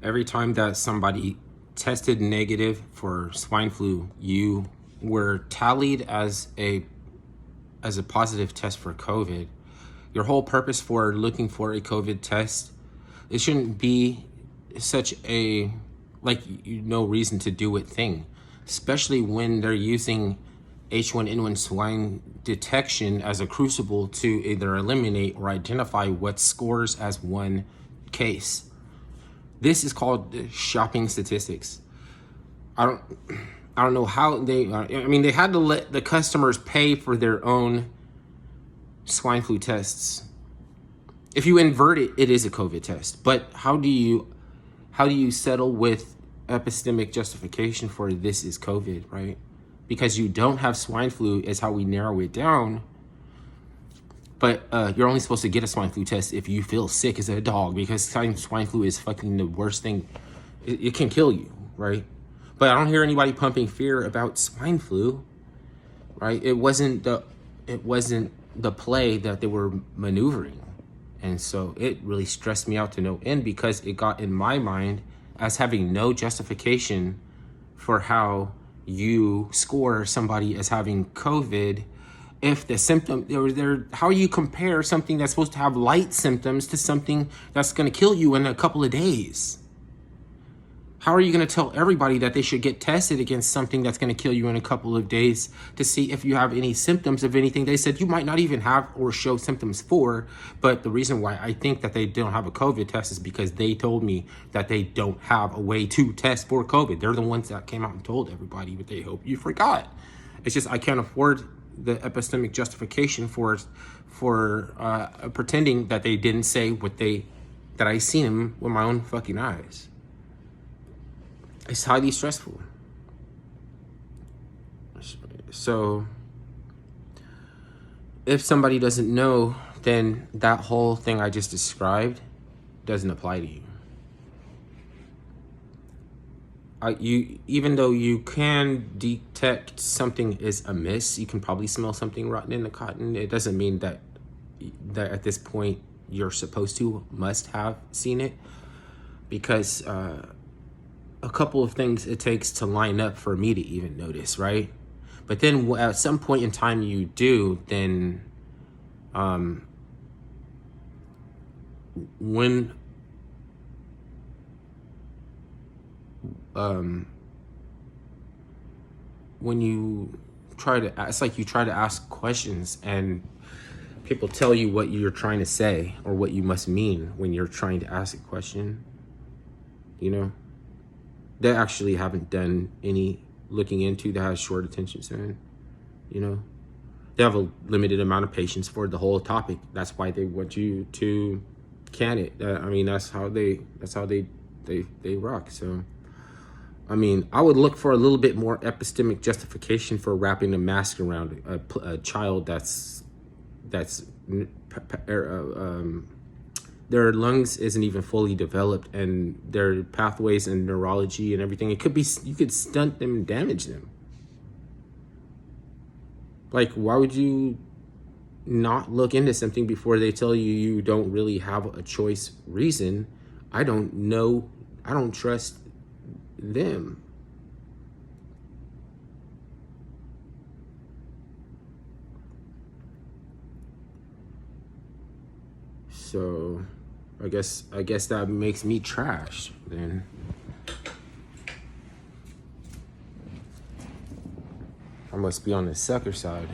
every time that somebody tested negative for swine flu, you were tallied as a positive test for COVID. Your whole purpose for looking for a COVID test, it shouldn't be such a no reason to do it thing, especially when they're using H1N1 swine detection as a crucible to either eliminate or identify what scores as one case. This is called shopping statistics. I don't know how they had to let the customers pay for their own swine flu tests. If you invert it, it is a COVID test. But how do you settle with epistemic justification for this is COVID, right? Because you don't have swine flu is how we narrow it down. But you're only supposed to get a swine flu test if you feel sick as a dog, because swine flu is fucking the worst thing. It can kill you, right? But I don't hear anybody pumping fear about swine flu, right? It wasn't the play that they were maneuvering. And so it really stressed me out to no end, because it got in my mind as having no justification for how you score somebody as having COVID if the symptom, how you compare something that's supposed to have light symptoms to something that's going to kill you in a couple of days. How are you going to tell everybody that they should get tested against something that's going to kill you in a couple of days to see if you have any symptoms of anything they said you might not even have or show symptoms for? But the reason why I think that they don't have a COVID test is because they told me that they don't have a way to test for COVID. They're the ones that came out and told everybody, but they hope you forgot. It's just I can't afford the epistemic justification for pretending that they didn't say that I seen them with my own fucking eyes. It's highly stressful. So if somebody doesn't know, then that whole thing I just described doesn't apply to you. Even though you can detect something is amiss, you can probably smell something rotten in the cotton. It doesn't mean that at this point you're must have seen it, because a couple of things it takes to line up for me to even notice, right? But then at some point in time you do, then when you try to, it's like you try to ask questions and people tell you what you're trying to say or what you must mean when you're trying to ask a question, They actually haven't done any looking into that has short attention span, They have a limited amount of patience for the whole topic. That's why they want you to can it. That's how they rock. So, I would look for a little bit more epistemic justification for wrapping a mask around a child that's their lungs isn't even fully developed, and their pathways and neurology and everything, you could stunt them and damage them. Like, why would you not look into something before they tell you you don't really have a choice reason? I don't know. I don't trust them. So I guess that makes me trash then. I must be on the sucker side.